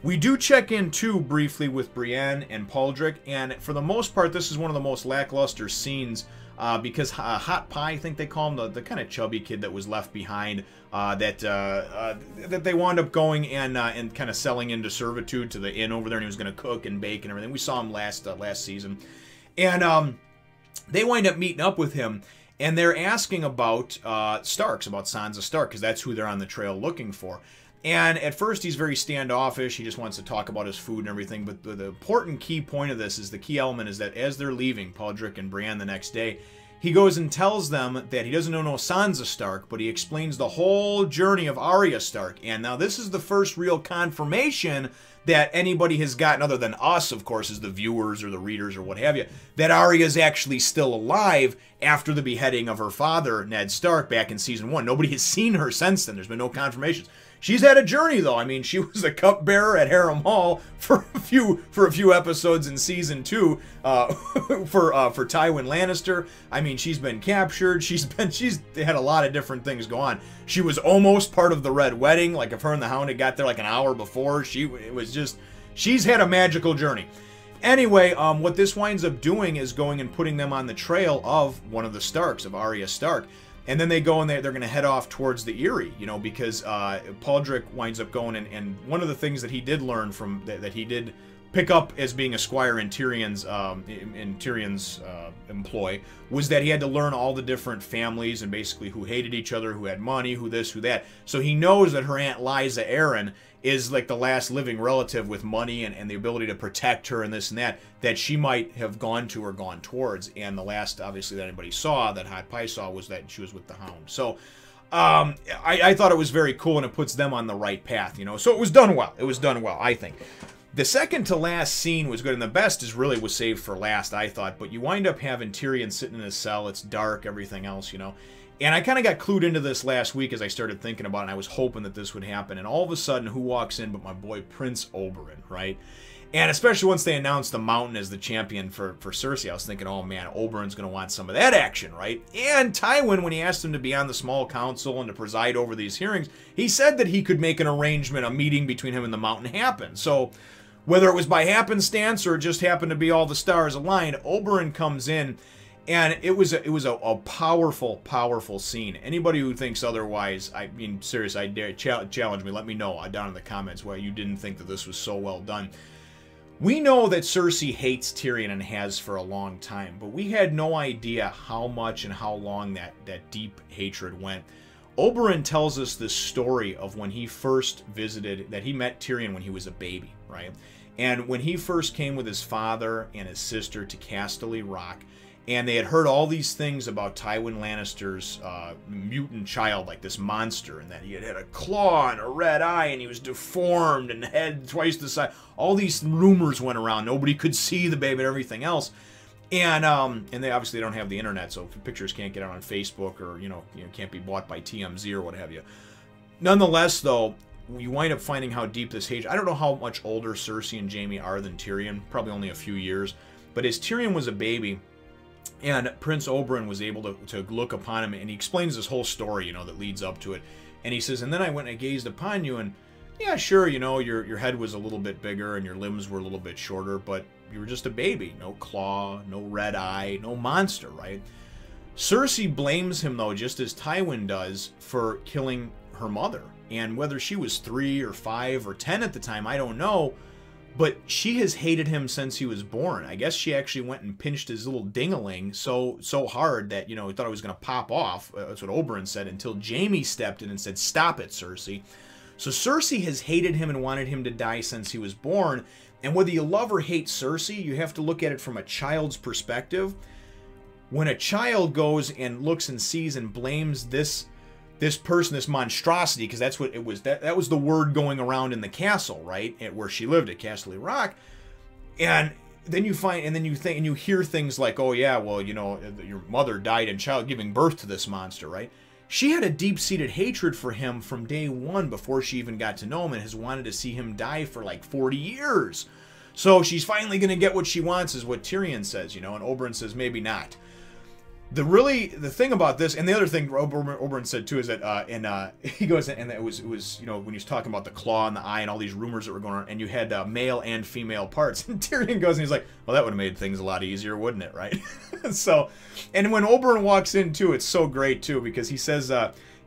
We do check in, too, briefly with Brienne and Podrick, and for the most part, this is one of the most lackluster scenes, because Hot Pie, I think they call him, the kind of chubby kid that was left behind, that they wound up going and kind of selling into servitude to the inn over there, and he was going to cook and bake and everything. We saw him last season, and they wind up meeting up with him, and they're asking about Starks, about Sansa Stark, because that's who they're on the trail looking for. And at first, he's very standoffish. He just wants to talk about his food and everything. But the important key point of this is, the key element is that as they're leaving, Podrick and Brienne the next day, he goes and tells them that he doesn't know no Sansa Stark, but he explains the whole journey of Arya Stark. And now this is the first real confirmation that anybody has gotten, other than us, of course, as the viewers or the readers or what have you, that Arya is actually still alive after the beheading of her father, Ned Stark, back in Season 1. Nobody has seen her since then. There's been no confirmations. She's had a journey, though. I mean, she was a cupbearer at Harem Hall for a few episodes in season 2 for Tywin Lannister. I mean, she's been captured. She's had a lot of different things go on. She was almost part of the Red Wedding. Like, if her and the Hound had got there like an hour before, she's had a magical journey. Anyway, what this winds up doing is going and putting them on the trail of one of the Starks, of Arya Stark. And then they go and they're going to head off towards the Eyrie, you know, because Podrick winds up going, and one of the things that he did learn from, that he did pick up as being a squire in Tyrion's employ, was that he had to learn all the different families and basically who hated each other, who had money, who this, who that. So he knows that her Aunt Lysa Arryn is like the last living relative with money and the ability to protect her and this and that she might have gone to or gone towards. And the last, obviously, that anybody saw, that Hot Pie saw, was that she was with the Hound. So I thought it was very cool, and it puts them on the right path, you know. So it was done well. It was done well, I think. The second to last scene was good, and the best was saved for last, I thought. But you wind up having Tyrion sitting in his cell. It's dark, everything else, you know. And I kind of got clued into this last week as I started thinking about it, and I was hoping that this would happen. And all of a sudden, who walks in but my boy Prince Oberyn, right? And especially once they announced the Mountain as the champion for Cersei, I was thinking, oh man, Oberyn's going to want some of that action, right? And Tywin, when he asked him to be on the small council and to preside over these hearings, he said that he could make an arrangement, a meeting between him and the Mountain happen. So whether it was by happenstance or it just happened to be all the stars aligned, Oberyn comes in. And it was a powerful, powerful scene. Anybody who thinks otherwise, I mean, seriously, I dare challenge me. Let me know down in the comments why you didn't think that this was so well done. We know that Cersei hates Tyrion and has for a long time, but we had no idea how much and how long that deep hatred went. Oberyn tells us this story of when he first visited, that he met Tyrion when he was a baby, right? And when he first came with his father and his sister to Casterly Rock, and they had heard all these things about Tywin Lannister's mutant child, like this monster, and that he had a claw and a red eye, and he was deformed, and head twice the size. All these rumors went around. Nobody could see the baby and everything else. And they obviously don't have the internet, so pictures can't get out on Facebook, or can't be bought by TMZ or what have you. Nonetheless, though, you wind up finding how deep this hatred. I don't know how much older Cersei and Jaime are than Tyrion. Probably only a few years. But as Tyrion was a baby, and Prince Oberyn was able to look upon him, and he explains this whole story, that leads up to it. And he says, and then I went and I gazed upon you, and yeah, sure, your head was a little bit bigger, and your limbs were a little bit shorter, but you were just a baby. No claw, no red eye, no monster, right? Cersei blames him, though, just as Tywin does, for killing her mother. And whether she was 3 or 5 or 10 at the time, I don't know. But she has hated him since he was born. I guess she actually went and pinched his little ding-a-ling so hard that, he thought it was going to pop off. That's what Oberyn said, until Jaime stepped in and said, stop it, Cersei. So Cersei has hated him and wanted him to die since he was born. And whether you love or hate Cersei, you have to look at it from a child's perspective. When a child goes and looks and sees and blames this person, this monstrosity, because that's what it was. That was the word going around in the castle, right, where she lived at Casterly Rock. And then you find, and then you think, and you hear things like, oh yeah, well, your mother died in child giving birth to this monster, right? She had a deep-seated hatred for him from day one, before she even got to know him, and has wanted to see him die for like 40 years. So she's finally going to get what she wants, is what Tyrion says, and Oberyn says maybe not. The thing about this, and the other thing Oberyn said too, is that he goes, and it was when he was talking about the claw and the eye and all these rumors that were going on, and you had male and female parts, and Tyrion goes and he's like, well, that would have made things a lot easier, wouldn't it, right? So, and when Oberyn walks in too, it's so great too, because he says,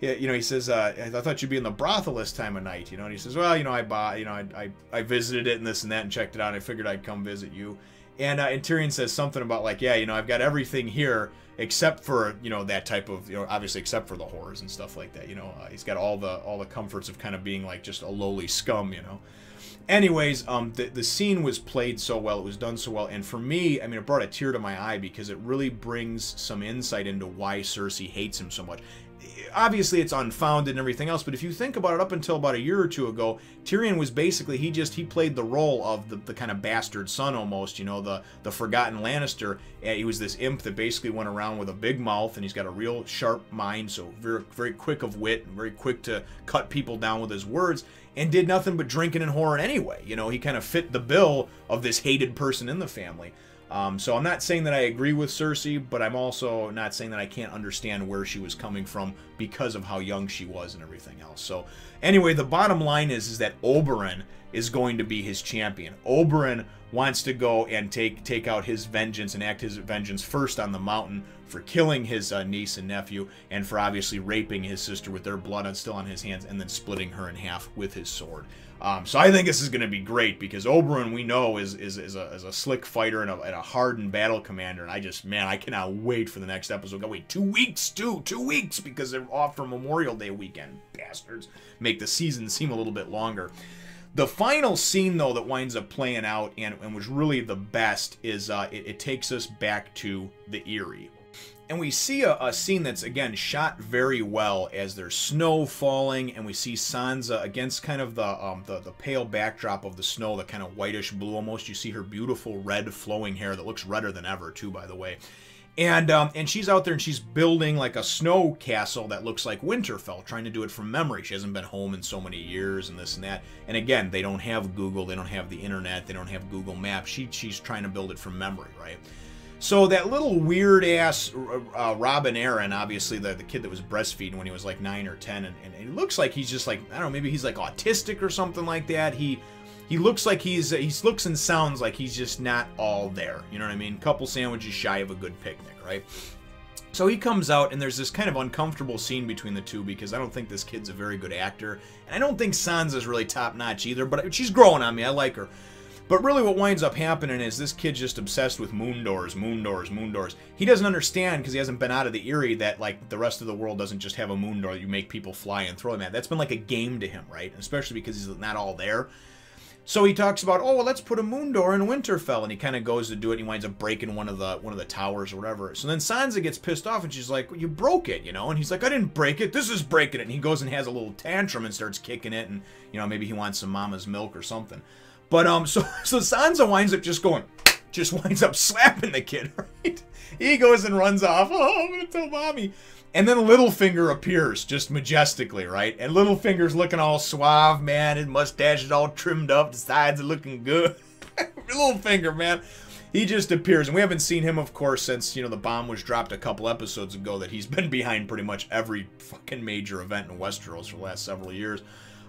he says, I thought you'd be in the brothel this time of night, and he says, well, I visited it and this and that and checked it out, and I figured I'd come visit you. And Tyrion says something about like, yeah, I've got everything here except for, that type of, obviously except for the horrors and stuff like that, he's got all the comforts of kind of being like just a lowly scum, Anyways, the scene was played so well, it was done so well, and for me, I mean, it brought a tear to my eye, because it really brings some insight into why Cersei hates him so much. obviously it's unfounded and everything else, but if you think about it, up until about a year or two ago, Tyrion was basically, he played the role of the kind of bastard son almost, you know, the forgotten Lannister. He was this imp that basically went around with a big mouth, and he's got a real sharp mind, so very, very quick of wit, and very quick to cut people down with his words, and did nothing but drinking and whoring anyway. You know, he kind of fit the bill of this hated person in the family. So I'm not saying that I agree with Cersei, but I'm also not saying that I can't understand where she was coming from because of how young she was and everything else. So anyway, the bottom line is that Oberyn is going to be his champion. Oberyn wants to go and take out his vengeance and act his vengeance first on the mountain for killing his niece and nephew, and for obviously raping his sister with their blood still on his hands, and then splitting her in half with his sword. So I think this is going to be great, because Oberyn, we know, is a slick fighter and a hardened battle commander, and I cannot wait for the next episode. Gotta wait 2 weeks, 2 weeks, because they're off for Memorial Day weekend, bastards. Make the season seem a little bit longer. The final scene, though, that winds up playing out and was really the best is it takes us back to the Eyrie. And we see a scene that's, again, shot very well as there's snow falling, and we see Sansa against kind of the pale backdrop of the snow, the kind of whitish blue almost. You see her beautiful red flowing hair that looks redder than ever, too, by the way. And she's out there and she's building like a snow castle that looks like Winterfell, trying to do it from memory. She hasn't been home in so many years and this and that. And again, they don't have Google, they don't have the internet, they don't have Google Maps. She's trying to build it from memory, right? So that little weird-ass Robin Aaron, obviously the kid that was breastfeeding when he was like 9 or 10, and it looks like he's just like, I don't know, maybe he's like autistic or something like that. He looks like he looks and sounds like he's just not all there. You know what I mean? Couple sandwiches shy of a good picnic, right? So he comes out, and there's this kind of uncomfortable scene between the two, because I don't think this kid's a very good actor, and I don't think Sansa's really top-notch either, but she's growing on me. I like her. But really what winds up happening is this kid's just obsessed with moon doors, moon doors, moon doors. He doesn't understand, because he hasn't been out of the Eyrie, that like the rest of the world doesn't just have a moon door that you make people fly and throw them at. That's been like a game to him, right? Especially because he's not all there. So he talks about, oh, well, let's put a moon door in Winterfell, and he kind of goes to do it, and he winds up breaking one of the towers or whatever. So then Sansa gets pissed off, and she's like, well, you broke it, you know? And he's like, I didn't break it. This is breaking it. And he goes and has a little tantrum and starts kicking it, and you know, maybe he wants some mama's milk or something. But so Sansa winds up slapping the kid, right? He goes and runs off. Oh, I'm gonna tell mommy. And then Littlefinger appears just majestically, right? And Littlefinger's looking all suave, man. His mustache is all trimmed up. The sides are looking good. Littlefinger, man. He just appears. And we haven't seen him, of course, since, you know, the bomb was dropped a couple episodes ago, that he's been behind pretty much every fucking major event in Westeros for the last several years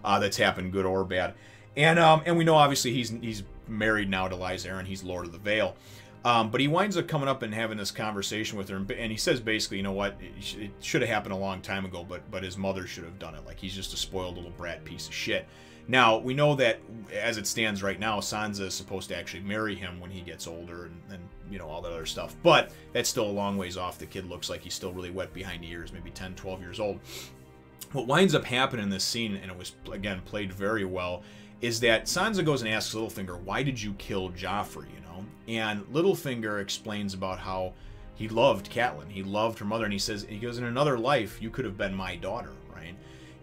that's happened, good or bad. And we know, obviously, he's married now to Lysa Arryn. He's Lord of the Vale. But he winds up coming up and having this conversation with her. And he says, basically, you know what? It should have happened a long time ago, but his mother should have done it. Like, he's just a spoiled little brat piece of shit. Now, we know that, as it stands right now, Sansa is supposed to actually marry him when he gets older and you know, all that other stuff. But that's still a long ways off. The kid looks like he's still really wet behind the ears, maybe 10, 12 years old. What winds up happening in this scene, and it was, again, played very well, is that Sansa goes and asks Littlefinger, why did you kill Joffrey, you know? And Littlefinger explains about how he loved Catelyn. He loved her mother, and he goes, in another life, you could have been my daughter, right?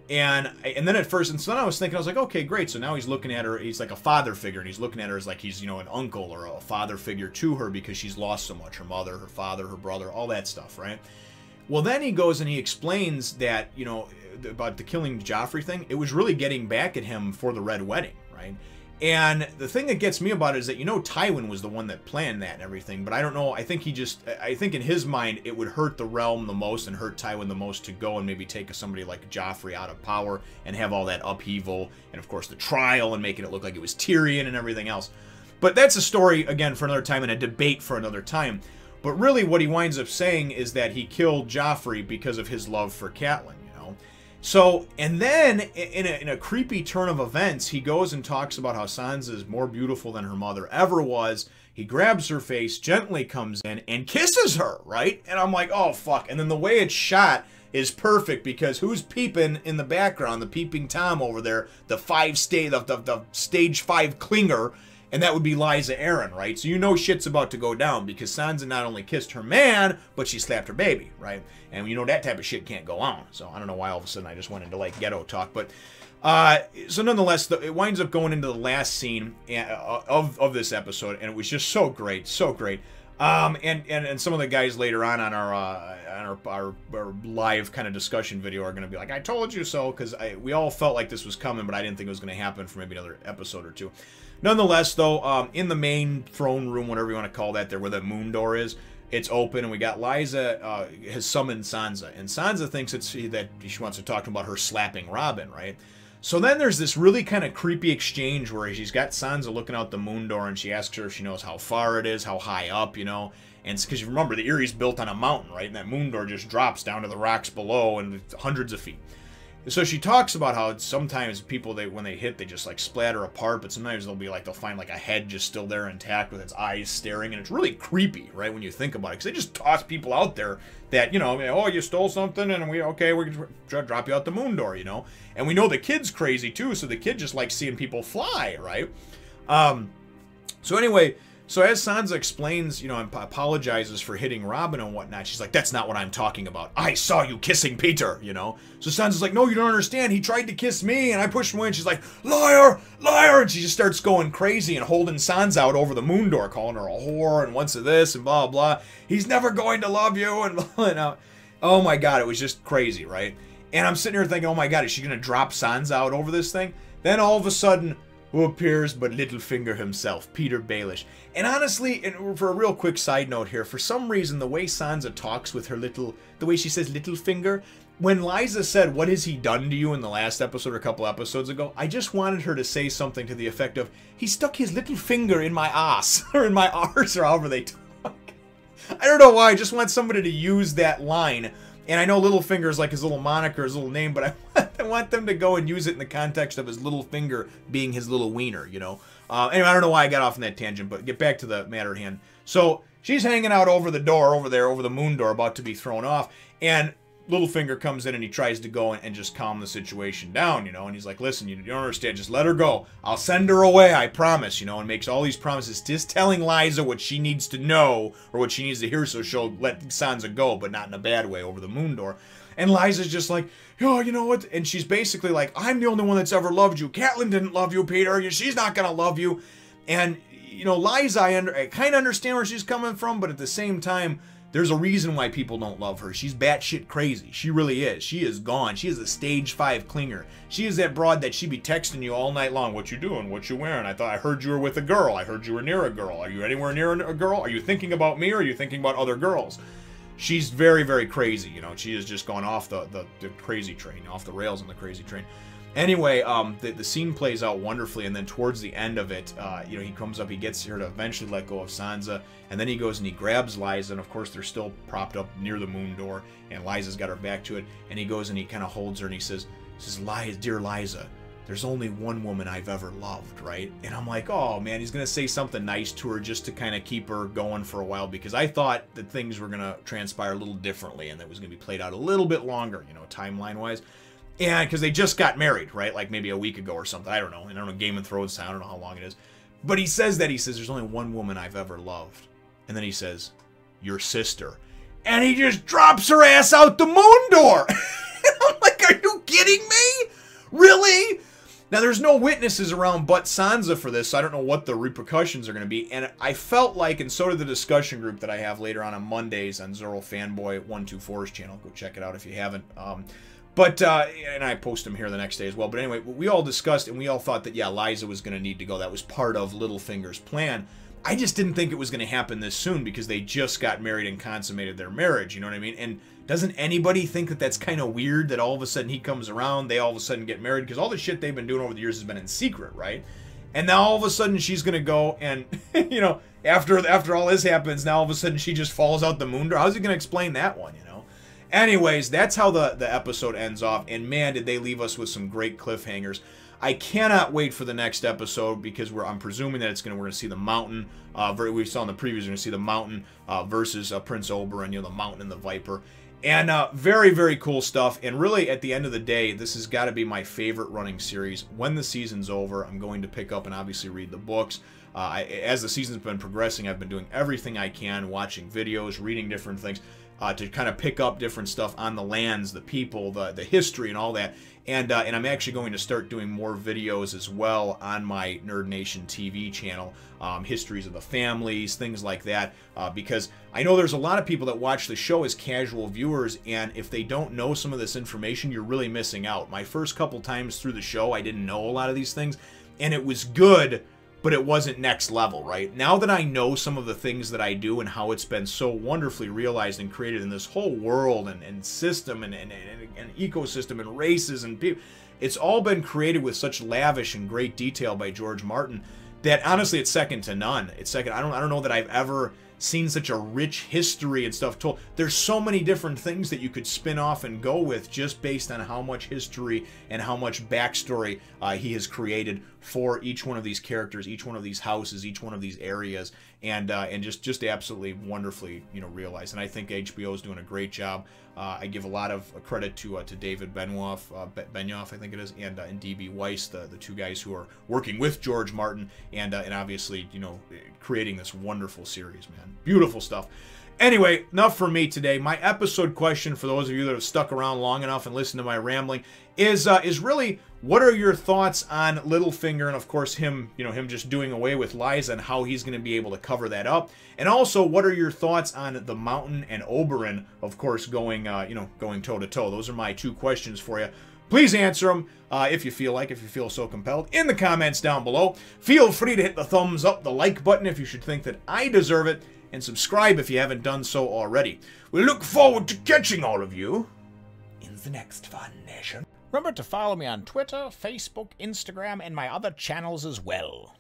And then at first, and so then I was thinking, I was like, okay, great. So now he's looking at her, he's like a father figure, and he's looking at her as like he's, you know, an uncle or a father figure to her, because she's lost so much. Her mother, her father, her brother, all that stuff, right? Well, then he goes and he explains that, you know, about the killing Joffrey thing, it was really getting back at him for the Red Wedding, right? And the thing that gets me about it is that, you know, Tywin was the one that planned that and everything, but I don't know, I think in his mind, it would hurt the realm the most and hurt Tywin the most to go and maybe take somebody like Joffrey out of power and have all that upheaval, and of course the trial, and making it look like it was Tyrion and everything else. But that's a story, again, for another time, and a debate for another time. But really what he winds up saying is that he killed Joffrey because of his love for Catelyn. So, and then, in a creepy turn of events, he goes and talks about how Sansa is more beautiful than her mother ever was. He grabs her face, gently comes in, and kisses her, right? And I'm like, oh, fuck. And then the way it's shot is perfect, because who's peeping in the background? The peeping Tom over there, the stage 5 clinger. And that would be Lysa Arryn, right? So you know shit's about to go down because Sansa not only kissed her man, but she slapped her baby, right? And you know that type of shit can't go on. So I don't know why all of a sudden I just went into like ghetto talk, but so nonetheless, it winds up going into the last scene of this episode, and it was just so great, so great. And some of the guys later on our live kind of discussion video are going to be like, I told you so, because we all felt like this was coming, but I didn't think it was going to happen for maybe another episode or two. Nonetheless, though, in the main throne room, whatever you want to call that, there where the moon door is, it's open, and we got Lysa has summoned Sansa, and Sansa thinks that she wants to talk to him about her slapping Robin, right? So then there's this really kind of creepy exchange where she's got Sansa looking out the moon door, and she asks her if she knows how far it is, how high up, you know. And because you remember, the Erie's built on a mountain, right? And that moon door just drops down to the rocks below and hundreds of feet. So she talks about how sometimes people, when they hit, they just like splatter apart, but sometimes they'll find like a head just still there intact with its eyes staring, and it's really creepy, right, when you think about it, because they just toss people out there that, you know, oh, you stole something, and we're going to drop you out the moon door, you know. And we know the kid's crazy too, so the kid just likes seeing people fly, right? So anyway, so as Sansa explains, you know, and apologizes for hitting Robin and whatnot, she's like, that's not what I'm talking about. I saw you kissing Peter, you know? So Sansa's like, no, you don't understand. He tried to kiss me, and I pushed him away, and she's like, liar, liar, and she just starts going crazy and holding Sansa out over the moon door, calling her a whore, and once of this, and blah, blah. He's never going to love you, and blah, and oh my God, it was just crazy, right? And I'm sitting here thinking, oh my God, is she going to drop Sansa out over this thing? Then all of a sudden, who appears but Littlefinger himself, Peter Baelish. And honestly, and for a real quick side note here, for some reason, the way Sansa talks with her the way she says Littlefinger, when Lysa said, what has he done to you in the last episode or a couple episodes ago, I just wanted her to say something to the effect of, he stuck his little finger in my ass, or in my arse, or however they talk. I don't know why, I just want somebody to use that line. And I know Littlefinger is like his little moniker, his little name, but I want them to go and use it in the context of his little finger being his little wiener, you know? Anyway, I don't know why I got off on that tangent, but get back to the matter at hand. So she's hanging out over the door, over there, over the moon door, about to be thrown off, and Littlefinger comes in and he tries to go and just calm the situation down, you know, and he's like, listen, you don't understand, just let her go. I'll send her away, I promise, you know, and makes all these promises, just telling Lysa what she needs to know, or what she needs to hear so she'll let Sansa go, but not in a bad way, over the moon door. And Lysa's just like, oh, you know what, and she's basically like, I'm the only one that's ever loved you. Catelyn didn't love you, Peter, she's not gonna love you. And, you know, Lysa, I kind of understand where she's coming from, but at the same time, there's a reason why people don't love her. She's batshit crazy. She really is. She is gone. She is a stage 5 clinger. She is that broad that she be texting you all night long. What you doing? What you wearing? I heard you were with a girl. I heard you were near a girl. Are you anywhere near a girl? Are you thinking about me, or are you thinking about other girls? She's very, very crazy. You know, she has just gone off the crazy train, off the rails on the crazy train. Anyway, the scene plays out wonderfully, and then towards the end of it, you know, he comes up, he gets her to eventually let go of Sansa, and then he goes and he grabs Lysa, and of course they're still propped up near the moon door, and Lysa's got her back to it, and he goes and he kind of holds her, and he says, dear Lysa, there's only one woman I've ever loved, right? And I'm like, oh man, he's going to say something nice to her just to kind of keep her going for a while, because I thought that things were going to transpire a little differently, and that was going to be played out a little bit longer, you know, timeline-wise. And because they just got married, right? Like maybe a week ago or something. I don't know. I don't know, Game of Thrones, I don't know how long it is. But he says that. He says, there's only one woman I've ever loved. And then he says, your sister. And he just drops her ass out the moon door. And I'm like, are you kidding me? Really? Now, there's no witnesses around but Sansa for this, so I don't know what the repercussions are going to be. And I felt like, and so did the discussion group that I have later on Mondays on Zoro Fanboy 124's channel. Go check it out if you haven't. But, and I post them here the next day as well. But anyway, we all discussed and we all thought that, yeah, Lysa was going to need to go. That was part of Littlefinger's plan. I just didn't think it was going to happen this soon because they just got married and consummated their marriage. You know what I mean? And doesn't anybody think that that's kind of weird that all of a sudden he comes around, they all of a sudden get married? Because all the shit they've been doing over the years has been in secret, right? And now all of a sudden she's going to go and, you know, after all this happens, now all of a sudden she just falls out the moon door. How's he going to explain that one, you know? Anyways, that's how the episode ends off, and man, did they leave us with some great cliffhangers. I cannot wait for the next episode because I'm presuming that we're going to see the Mountain. We saw in the previews we're going to see the Mountain versus Prince Oberyn, you know, the Mountain and the Viper. And very, very cool stuff. And really, at the end of the day, this has got to be my favorite running series. When the season's over, I'm going to pick up and obviously read the books. As the season's been progressing, I've been doing everything I can, watching videos, reading different things, to kind of pick up different stuff on the lands, the people, the history, and all that. And I'm actually going to start doing more videos as well on my Nerd Nation TV channel, histories of the families, things like that, because I know there's a lot of people that watch the show as casual viewers, and if they don't know some of this information, you're really missing out. My first couple times through the show, I didn't know a lot of these things, and it was good, but it wasn't next level, right? Now that I know some of the things that I do and how it's been so wonderfully realized and created in this whole world and system and ecosystem and races and people, it's all been created with such lavish and great detail by George Martin that honestly it's second to none. It's second. I don't know that I've ever seen such a rich history and stuff told. There's so many different things that you could spin off and go with just based on how much history and how much backstory he has created for each one of these characters, each one of these houses, each one of these areas, and just absolutely wonderfully, you know, realized. And I think HBO is doing a great job. I give a lot of credit to David Benioff, I think it is, and D.B. Weiss, the two guys who are working with George Martin and obviously, you know, creating this wonderful series, man. Beautiful stuff. Anyway, enough for me today. My episode question, for those of you that have stuck around long enough and listened to my rambling, is really, what are your thoughts on Littlefinger and, of course, him just doing away with Lysa and how he's going to be able to cover that up? And also, what are your thoughts on the Mountain and Oberyn, of course, going toe-to-toe? Those are my two questions for you. Please answer them if you feel so compelled, in the comments down below. Feel free to hit the thumbs up, the like button if you should think that I deserve it, and subscribe if you haven't done so already. We look forward to catching all of you in the next Fun Nation. Remember to follow me on Twitter, Facebook, Instagram, and my other channels as well.